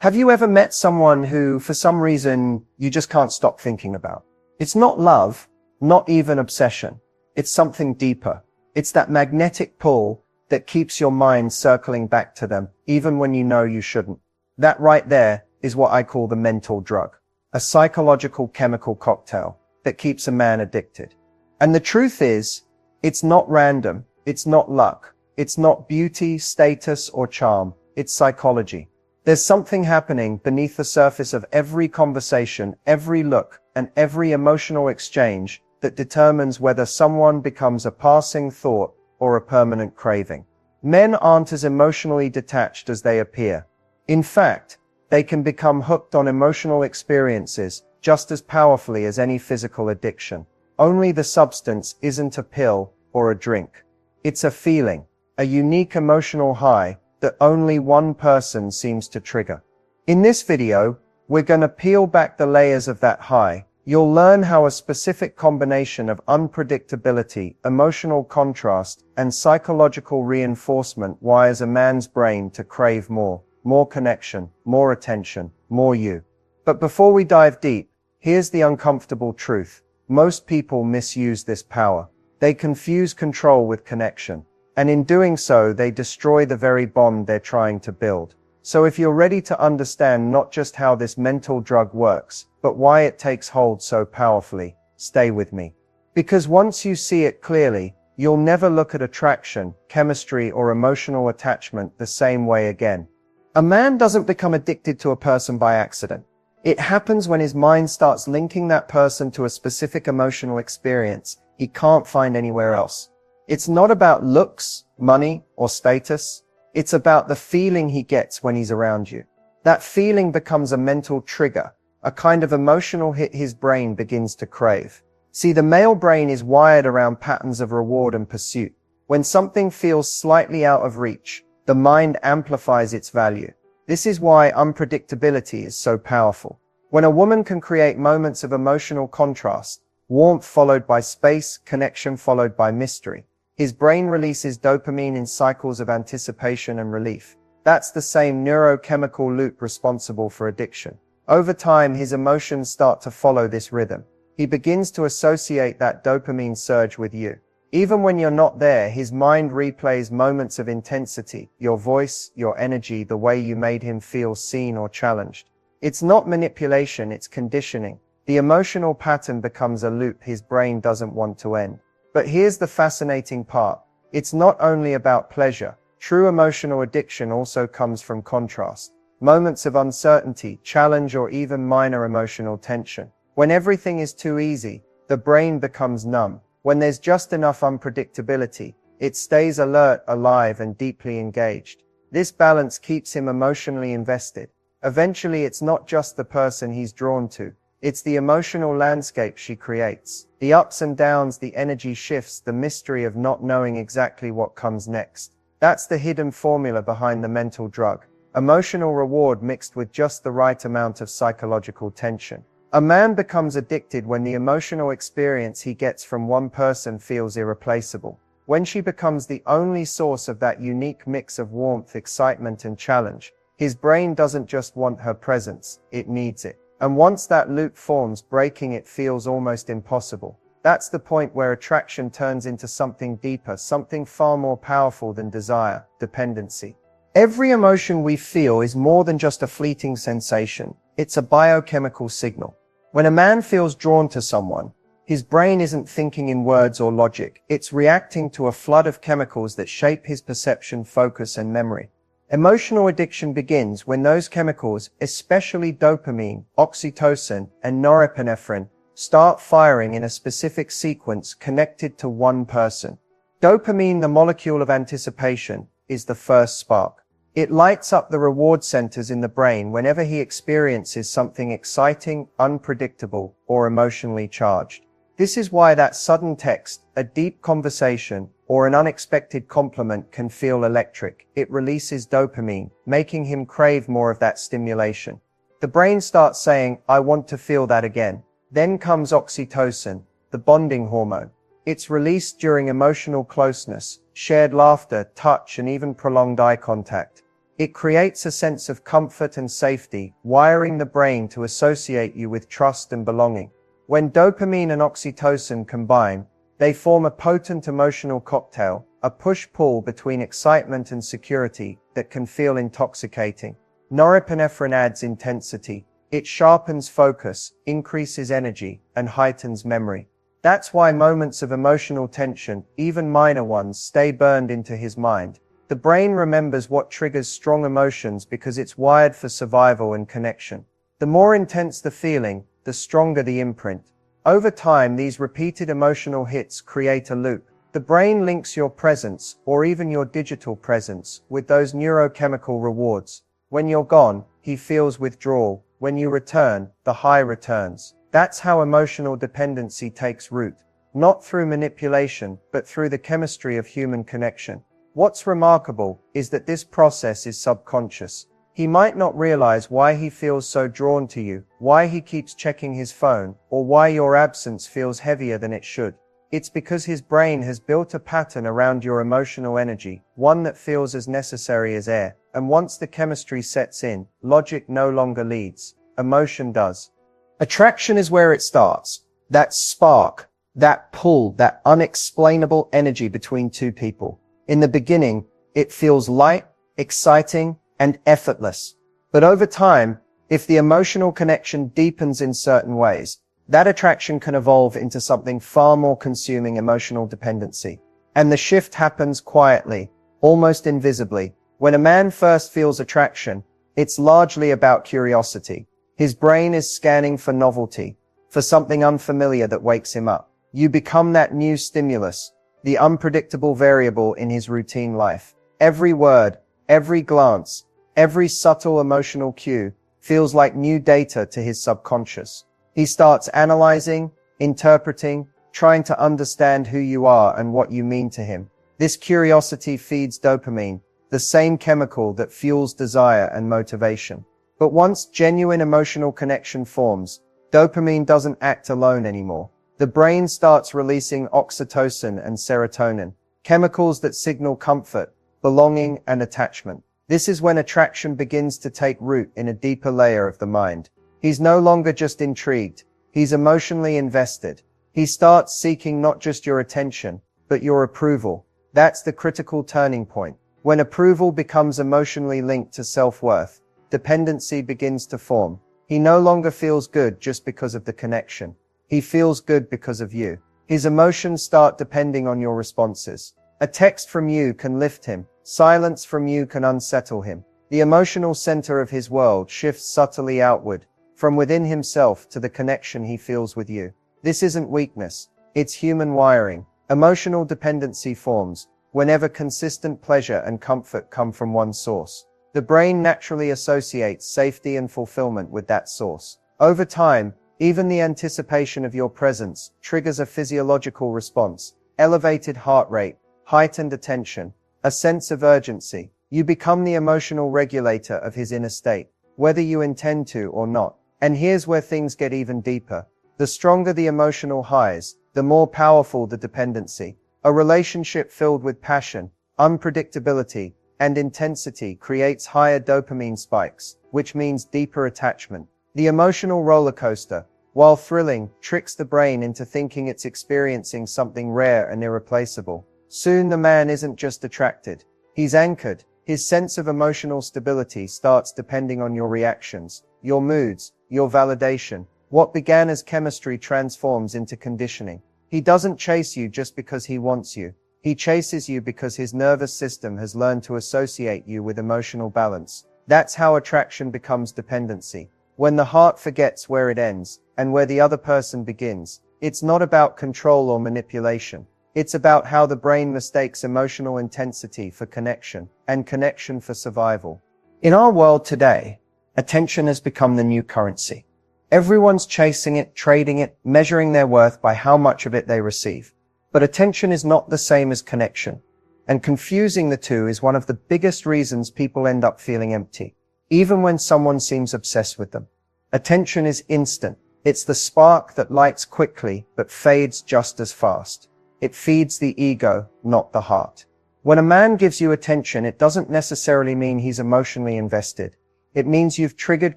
Have you ever met someone who, for some reason, you just can't stop thinking about? It's not love, not even obsession. It's something deeper. It's that magnetic pull that keeps your mind circling back to them, even when you know you shouldn't. That right there is what I call the mental drug, a psychological chemical cocktail that keeps a man addicted. And the truth is, it's not random, it's not luck, it's not beauty, status, or charm, it's psychology. There's something happening beneath the surface of every conversation, every look, and every emotional exchange that determines whether someone becomes a passing thought or a permanent craving. Men aren't as emotionally detached as they appear. In fact, they can become hooked on emotional experiences just as powerfully as any physical addiction. Only the substance isn't a pill or a drink. It's a feeling, a unique emotional high that only one person seems to trigger. In this video, we're going to peel back the layers of that high. You'll learn how a specific combination of unpredictability, emotional contrast, and psychological reinforcement wires a man's brain to crave more connection, more attention, more you. But before we dive deep, here's the uncomfortable truth. Most people misuse this power. They confuse control with connection. And in doing so, they destroy the very bond they're trying to build. So if you're ready to understand not just how this mental drug works, but why it takes hold so powerfully, stay with me. Because once you see it clearly, you'll never look at attraction, chemistry, or emotional attachment the same way again. A man doesn't become addicted to a person by accident. It happens when his mind starts linking that person to a specific emotional experience he can't find anywhere else. It's not about looks, money, or status. It's about the feeling he gets when he's around you. That feeling becomes a mental trigger, a kind of emotional hit his brain begins to crave. See, the male brain is wired around patterns of reward and pursuit. When something feels slightly out of reach, the mind amplifies its value. This is why unpredictability is so powerful. When a woman can create moments of emotional contrast, warmth followed by space, connection followed by mystery, his brain releases dopamine in cycles of anticipation and relief. That's the same neurochemical loop responsible for addiction. Over time, his emotions start to follow this rhythm. He begins to associate that dopamine surge with you. Even when you're not there, his mind replays moments of intensity, your voice, your energy, the way you made him feel seen or challenged. It's not manipulation, it's conditioning. The emotional pattern becomes a loop his brain doesn't want to end. But here's the fascinating part. It's not only about pleasure. True emotional addiction also comes from contrast. Moments of uncertainty, challenge, or even minor emotional tension. When everything is too easy, the brain becomes numb. When there's just enough unpredictability, it stays alert, alive, and deeply engaged. This balance keeps him emotionally invested. Eventually, it's not just the person he's drawn to. It's the emotional landscape she creates. The ups and downs, the energy shifts, the mystery of not knowing exactly what comes next. That's the hidden formula behind the mental drug. Emotional reward mixed with just the right amount of psychological tension. A man becomes addicted when the emotional experience he gets from one person feels irreplaceable. When she becomes the only source of that unique mix of warmth, excitement, and challenge, his brain doesn't just want her presence, it needs it. And once that loop forms, breaking it feels almost impossible. That's the point where attraction turns into something deeper, something far more powerful than desire, dependency. Every emotion we feel is more than just a fleeting sensation. It's a biochemical signal. When a man feels drawn to someone, his brain isn't thinking in words or logic. It's reacting to a flood of chemicals that shape his perception, focus, and memory. Emotional addiction begins when those chemicals, especially dopamine, oxytocin, and norepinephrine, start firing in a specific sequence connected to one person. Dopamine, the molecule of anticipation, is the first spark. It lights up the reward centers in the brain whenever he experiences something exciting, unpredictable, or emotionally charged. This is why that sudden text, a deep conversation, or an unexpected compliment can feel electric. It releases dopamine, making him crave more of that stimulation. The brain starts saying, "I want to feel that again." Then comes oxytocin, the bonding hormone. It's released during emotional closeness, shared laughter, touch, and even prolonged eye contact. It creates a sense of comfort and safety, wiring the brain to associate you with trust and belonging. When dopamine and oxytocin combine, they form a potent emotional cocktail, a push-pull between excitement and security that can feel intoxicating. Norepinephrine adds intensity. It sharpens focus, increases energy, and heightens memory. That's why moments of emotional tension, even minor ones, stay burned into his mind. The brain remembers what triggers strong emotions because it's wired for survival and connection. The more intense the feeling, the stronger the imprint. Over time, these repeated emotional hits create a loop. The brain links your presence, or even your digital presence, with those neurochemical rewards. When you're gone, he feels withdrawal. When you return, the high returns. That's how emotional dependency takes root. Not through manipulation, but through the chemistry of human connection. What's remarkable is that this process is subconscious. He might not realize why he feels so drawn to you, why he keeps checking his phone, or why your absence feels heavier than it should. It's because his brain has built a pattern around your emotional energy, one that feels as necessary as air. And once the chemistry sets in, logic no longer leads. Emotion does. Attraction is where it starts. That spark, that pull, that unexplainable energy between two people. In the beginning, it feels light, exciting, and effortless. But over time, if the emotional connection deepens in certain ways, that attraction can evolve into something far more consuming: emotional dependency. And the shift happens quietly, almost invisibly. When a man first feels attraction, it's largely about curiosity. His brain is scanning for novelty, for something unfamiliar that wakes him up. You become that new stimulus, the unpredictable variable in his routine life. Every word, every glance, every subtle emotional cue feels like new data to his subconscious. He starts analyzing, interpreting, trying to understand who you are and what you mean to him. This curiosity feeds dopamine, the same chemical that fuels desire and motivation. But once genuine emotional connection forms, dopamine doesn't act alone anymore. The brain starts releasing oxytocin and serotonin, chemicals that signal comfort, belonging, and attachment. This is when attraction begins to take root in a deeper layer of the mind. He's no longer just intrigued, he's emotionally invested. He starts seeking not just your attention, but your approval. That's the critical turning point. When approval becomes emotionally linked to self-worth, dependency begins to form. He no longer feels good just because of the connection. He feels good because of you. His emotions start depending on your responses. A text from you can lift him. Silence from you can unsettle him. The emotional center of his world shifts subtly outward, from within himself to the connection he feels with you. This isn't weakness. It's human wiring. Emotional dependency forms whenever consistent pleasure and comfort come from one source. The brain naturally associates safety and fulfillment with that source. Over time, even the anticipation of your presence triggers a physiological response: elevated heart rate, heightened attention, a sense of urgency. You become the emotional regulator of his inner state, whether you intend to or not. And here's where things get even deeper. The stronger the emotional highs, the more powerful the dependency. A relationship filled with passion, unpredictability, and intensity creates higher dopamine spikes, which means deeper attachment. The emotional roller coaster, while thrilling, tricks the brain into thinking it's experiencing something rare and irreplaceable. Soon the man isn't just attracted, he's anchored. His sense of emotional stability starts depending on your reactions, your moods, your validation. What began as chemistry transforms into conditioning. He doesn't chase you just because he wants you. He chases you because his nervous system has learned to associate you with emotional balance. That's how attraction becomes dependency. When the heart forgets where it ends and where the other person begins, it's not about control or manipulation. It's about how the brain mistakes emotional intensity for connection and connection for survival. In our world today, attention has become the new currency. Everyone's chasing it, trading it, measuring their worth by how much of it they receive. But attention is not the same as connection. And confusing the two is one of the biggest reasons people end up feeling empty, even when someone seems obsessed with them. Attention is instant. It's the spark that lights quickly but fades just as fast. It feeds the ego, not the heart. When a man gives you attention, it doesn't necessarily mean he's emotionally invested. It means you've triggered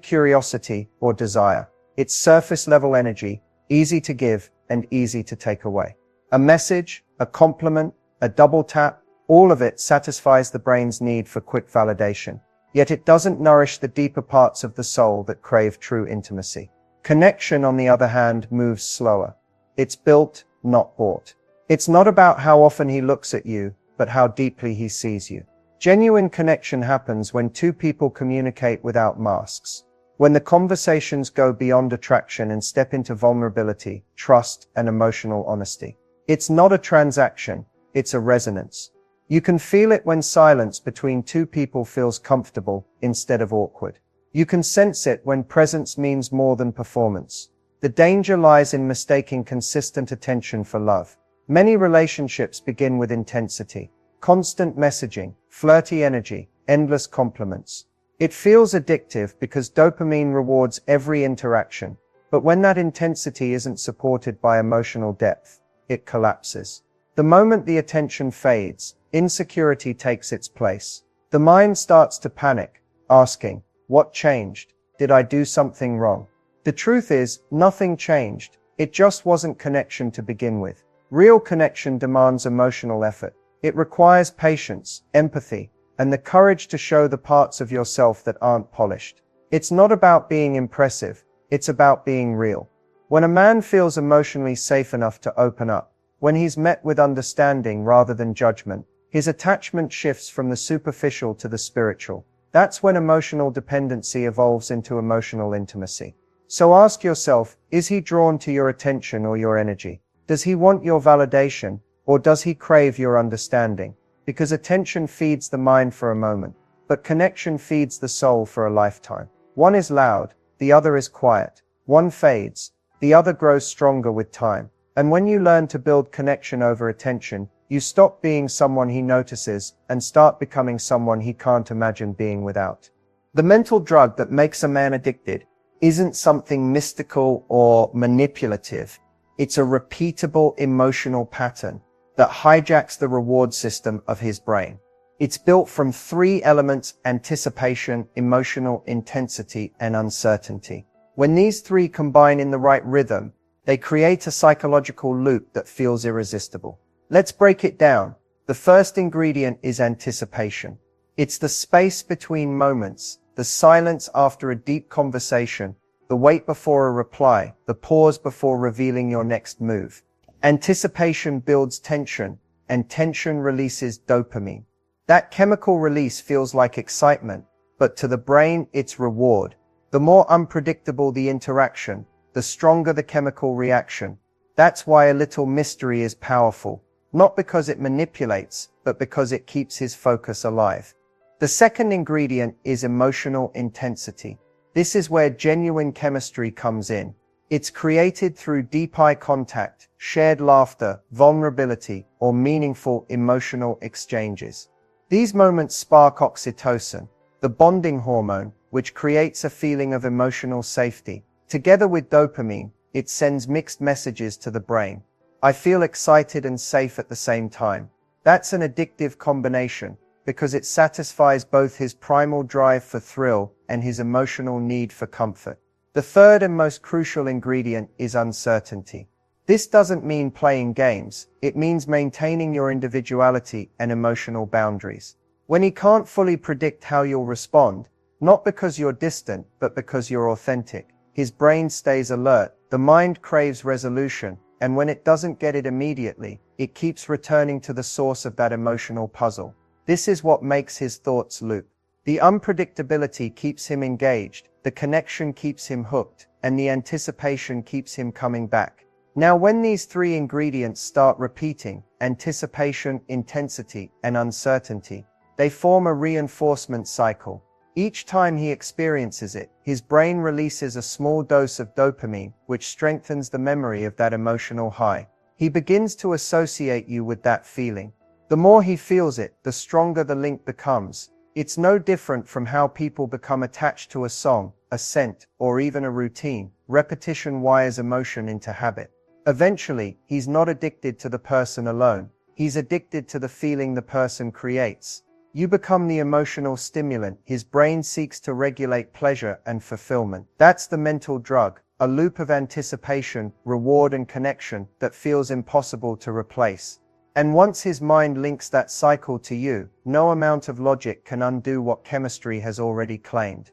curiosity or desire. It's surface level energy, easy to give and easy to take away. A message, a compliment, a double tap, all of it satisfies the brain's need for quick validation. Yet it doesn't nourish the deeper parts of the soul that crave true intimacy. Connection, on the other hand, moves slower. It's built, not bought. It's not about how often he looks at you, but how deeply he sees you. Genuine connection happens when two people communicate without masks. When the conversations go beyond attraction and step into vulnerability, trust, and emotional honesty. It's not a transaction, it's a resonance. You can feel it when silence between two people feels comfortable instead of awkward. You can sense it when presence means more than performance. The danger lies in mistaking consistent attention for love. Many relationships begin with intensity, constant messaging, flirty energy, endless compliments. It feels addictive because dopamine rewards every interaction, but when that intensity isn't supported by emotional depth, it collapses. The moment the attention fades, insecurity takes its place. The mind starts to panic, asking, "What changed? Did I do something wrong?" The truth is, nothing changed. It just wasn't connection to begin with. Real connection demands emotional effort. It requires patience, empathy, and the courage to show the parts of yourself that aren't polished. It's not about being impressive, it's about being real. When a man feels emotionally safe enough to open up, when he's met with understanding rather than judgment, his attachment shifts from the superficial to the spiritual. That's when emotional dependency evolves into emotional intimacy. So ask yourself, is he drawn to your attention or your energy? Does he want your validation, or does he crave your understanding? Because attention feeds the mind for a moment, but connection feeds the soul for a lifetime. One is loud, the other is quiet. One fades, the other grows stronger with time. And when you learn to build connection over attention, you stop being someone he notices and start becoming someone he can't imagine being without. The mental drug that makes a man addicted isn't something mystical or manipulative. It's a repeatable emotional pattern that hijacks the reward system of his brain. It's built from three elements: anticipation, emotional intensity, and uncertainty. When these three combine in the right rhythm, they create a psychological loop that feels irresistible. Let's break it down. The first ingredient is anticipation. It's the space between moments, the silence after a deep conversation, the wait before a reply, the pause before revealing your next move. Anticipation builds tension, and tension releases dopamine. That chemical release feels like excitement, but to the brain, it's reward. The more unpredictable the interaction, the stronger the chemical reaction. That's why a little mystery is powerful, not because it manipulates, but because it keeps his focus alive. The second ingredient is emotional intensity. This is where genuine chemistry comes in. It's created through deep eye contact, shared laughter, vulnerability, or meaningful emotional exchanges. These moments spark oxytocin, the bonding hormone, which creates a feeling of emotional safety. Together with dopamine, it sends mixed messages to the brain. I feel excited and safe at the same time. That's an addictive combination, because it satisfies both his primal drive for thrill and his emotional need for comfort. The third and most crucial ingredient is uncertainty. This doesn't mean playing games, it means maintaining your individuality and emotional boundaries. When he can't fully predict how you'll respond, not because you're distant, but because you're authentic, his brain stays alert, the mind craves resolution, and when it doesn't get it immediately, it keeps returning to the source of that emotional puzzle. This is what makes his thoughts loop. The unpredictability keeps him engaged, the connection keeps him hooked, and the anticipation keeps him coming back. Now, when these three ingredients start repeating, anticipation, intensity, and uncertainty, they form a reinforcement cycle. Each time he experiences it, his brain releases a small dose of dopamine, which strengthens the memory of that emotional high. He begins to associate you with that feeling. The more he feels it, the stronger the link becomes. It's no different from how people become attached to a song, a scent, or even a routine. Repetition wires emotion into habit. Eventually, he's not addicted to the person alone. He's addicted to the feeling the person creates. You become the emotional stimulant his brain seeks to regulate pleasure and fulfillment. That's the mental drug, a loop of anticipation, reward and connection that feels impossible to replace. And once his mind links that cycle to you, no amount of logic can undo what chemistry has already claimed.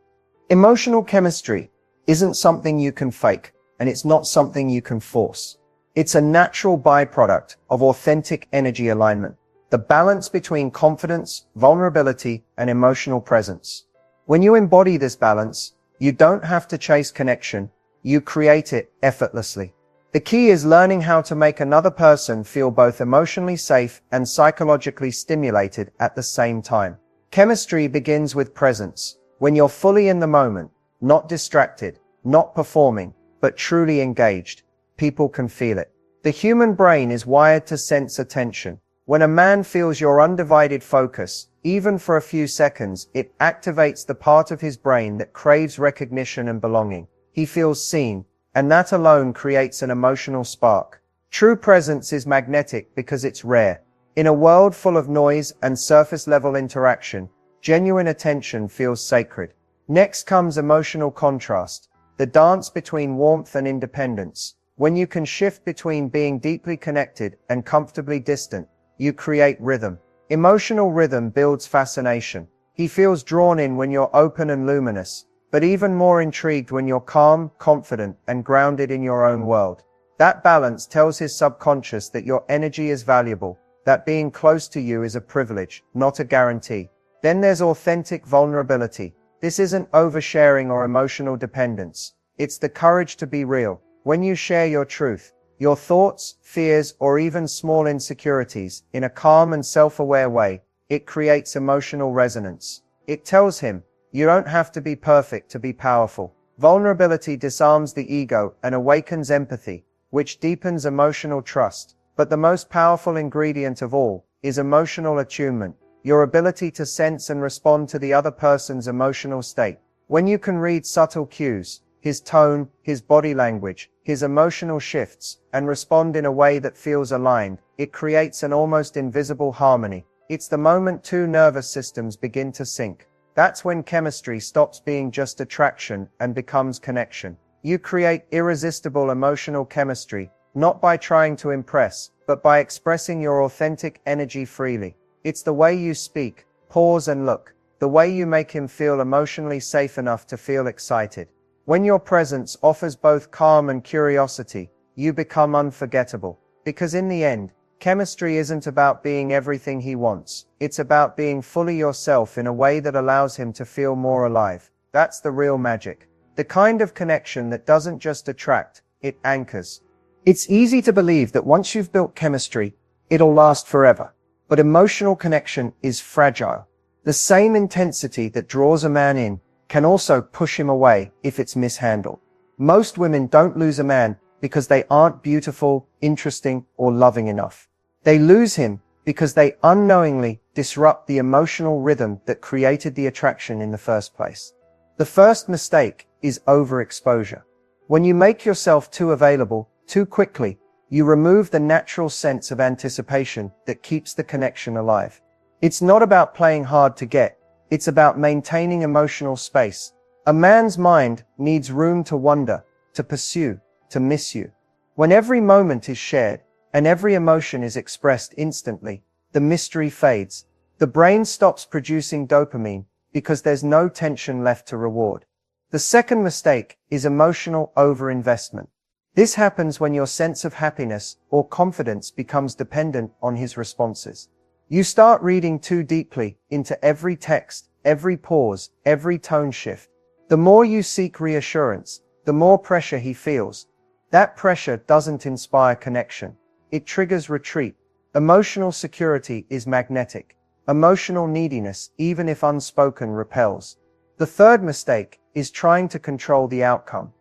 Emotional chemistry isn't something you can fake, and it's not something you can force. It's a natural byproduct of authentic energy alignment, the balance between confidence, vulnerability, and emotional presence. When you embody this balance, you don't have to chase connection, you create it effortlessly. The key is learning how to make another person feel both emotionally safe and psychologically stimulated at the same time. Chemistry begins with presence. When you're fully in the moment, not distracted, not performing, but truly engaged, people can feel it. The human brain is wired to sense attention. When a man feels your undivided focus, even for a few seconds, it activates the part of his brain that craves recognition and belonging. He feels seen, and that alone creates an emotional spark. True presence is magnetic because it's rare. In a world full of noise and surface-level interaction, genuine attention feels sacred. Next comes emotional contrast, the dance between warmth and independence. When you can shift between being deeply connected and comfortably distant, you create rhythm. Emotional rhythm builds fascination. He feels drawn in when you're open and luminous, but even more intrigued when you're calm, confident, and grounded in your own world. That balance tells his subconscious that your energy is valuable, that being close to you is a privilege, not a guarantee. Then there's authentic vulnerability. This isn't oversharing or emotional dependence. It's the courage to be real. When you share your truth, your thoughts, fears, or even small insecurities, in a calm and self-aware way, it creates emotional resonance. It tells him, you don't have to be perfect to be powerful. Vulnerability disarms the ego and awakens empathy, which deepens emotional trust. But the most powerful ingredient of all is emotional attunement, your ability to sense and respond to the other person's emotional state. When you can read subtle cues, his tone, his body language, his emotional shifts, and respond in a way that feels aligned, it creates an almost invisible harmony. It's the moment two nervous systems begin to sync. That's when chemistry stops being just attraction and becomes connection. You create irresistible emotional chemistry, not by trying to impress, but by expressing your authentic energy freely. It's the way you speak, pause and look, the way you make him feel emotionally safe enough to feel excited. When your presence offers both calm and curiosity, you become unforgettable. Because in the end, chemistry isn't about being everything he wants. It's about being fully yourself in a way that allows him to feel more alive. That's the real magic. The kind of connection that doesn't just attract, it anchors. It's easy to believe that once you've built chemistry, it'll last forever. But emotional connection is fragile. The same intensity that draws a man in can also push him away if it's mishandled. Most women don't lose a man because they aren't beautiful, interesting, or loving enough. They lose him because they unknowingly disrupt the emotional rhythm that created the attraction in the first place. The first mistake is overexposure. When you make yourself too available, too quickly, you remove the natural sense of anticipation that keeps the connection alive. It's not about playing hard to get, it's about maintaining emotional space. A man's mind needs room to wonder, to pursue, to miss you. When every moment is shared, and every emotion is expressed instantly, the mystery fades. The brain stops producing dopamine because there's no tension left to reward. The second mistake is emotional overinvestment. This happens when your sense of happiness or confidence becomes dependent on his responses. You start reading too deeply into every text, every pause, every tone shift. The more you seek reassurance, the more pressure he feels. That pressure doesn't inspire connection. It triggers retreat. Emotional security is magnetic. Emotional neediness, even if unspoken, repels. The third mistake is trying to control the outcome.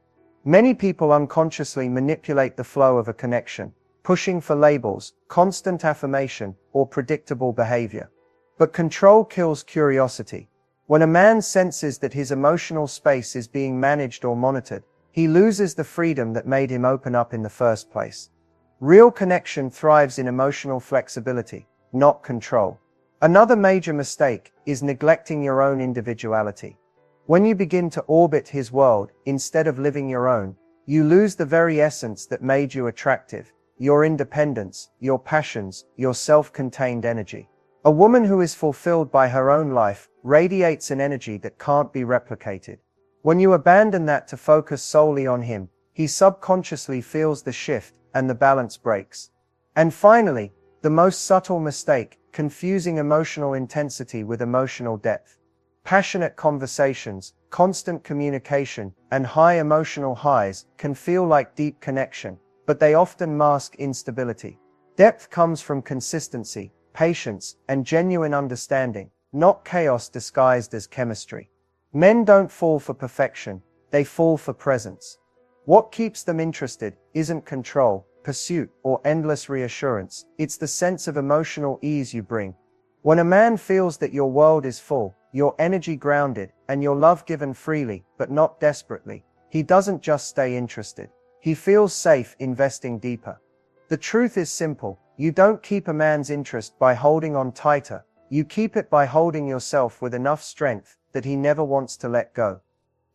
Many people unconsciously manipulate the flow of a connection, pushing for labels, constant affirmation, or predictable behavior. But control kills curiosity. When a man senses that his emotional space is being managed or monitored, he loses the freedom that made him open up in the first place. Real connection thrives in emotional flexibility, not control. Another major mistake is neglecting your own individuality. When you begin to orbit his world instead of living your own, you lose the very essence that made you attractive, your independence, your passions, your self-contained energy. A woman who is fulfilled by her own life radiates an energy that can't be replicated. When you abandon that to focus solely on him, he subconsciously feels the shift and the balance breaks. And finally, the most subtle mistake, confusing emotional intensity with emotional depth. Passionate conversations, constant communication, and high emotional highs can feel like deep connection, but they often mask instability. Depth comes from consistency, patience, and genuine understanding, not chaos disguised as chemistry. Men don't fall for perfection, they fall for presence. What keeps them interested isn't control, pursuit, or endless reassurance, it's the sense of emotional ease you bring. When a man feels that your world is full, your energy grounded, and your love given freely, but not desperately, he doesn't just stay interested. He feels safe investing deeper. The truth is simple, you don't keep a man's interest by holding on tighter, you keep it by holding yourself with enough strength that he never wants to let go.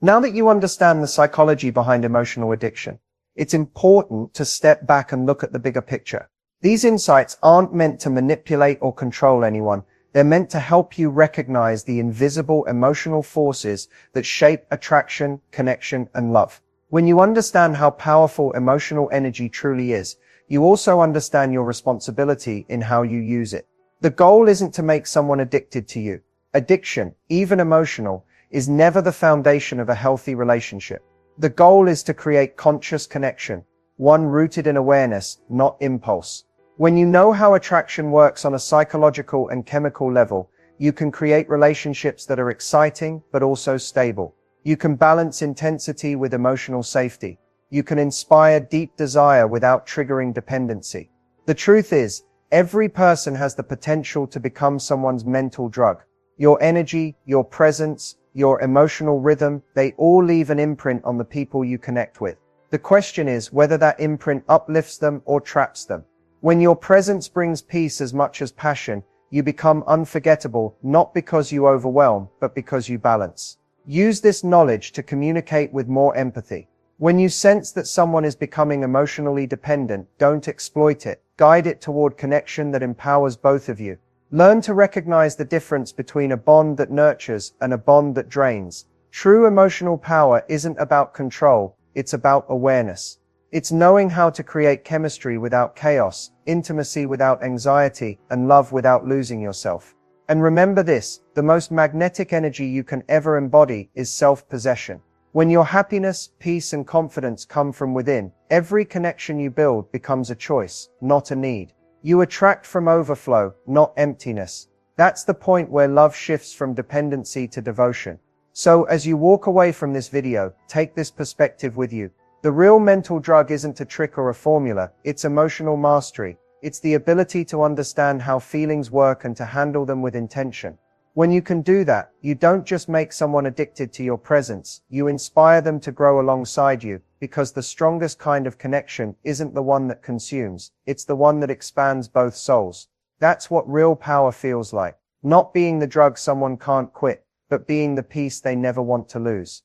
Now that you understand the psychology behind emotional addiction, it's important to step back and look at the bigger picture. These insights aren't meant to manipulate or control anyone. They're meant to help you recognize the invisible emotional forces that shape attraction, connection, and love. When you understand how powerful emotional energy truly is, you also understand your responsibility in how you use it. The goal isn't to make someone addicted to you. Addiction, even emotional, is never the foundation of a healthy relationship. The goal is to create conscious connection, one rooted in awareness, not impulse. When you know how attraction works on a psychological and chemical level, you can create relationships that are exciting but also stable. You can balance intensity with emotional safety. You can inspire deep desire without triggering dependency. The truth is, every person has the potential to become someone's mental drug. Your energy, your presence, your emotional rhythm, they all leave an imprint on the people you connect with. The question is whether that imprint uplifts them or traps them. When your presence brings peace as much as passion, you become unforgettable, not because you overwhelm, but because you balance. Use this knowledge to communicate with more empathy. When you sense that someone is becoming emotionally dependent, don't exploit it. Guide it toward connection that empowers both of you. Learn to recognize the difference between a bond that nurtures and a bond that drains. True emotional power isn't about control, it's about awareness. It's knowing how to create chemistry without chaos, intimacy without anxiety, and love without losing yourself. And remember this, the most magnetic energy you can ever embody is self-possession. When your happiness, peace, and confidence come from within, every connection you build becomes a choice, not a need. You attract from overflow, not emptiness. That's the point where love shifts from dependency to devotion. So as you walk away from this video, take this perspective with you. The real mental drug isn't a trick or a formula, it's emotional mastery. It's the ability to understand how feelings work and to handle them with intention. When you can do that, you don't just make someone addicted to your presence, you inspire them to grow alongside you, because the strongest kind of connection isn't the one that consumes, it's the one that expands both souls. That's what real power feels like. Not being the drug someone can't quit, but being the peace they never want to lose.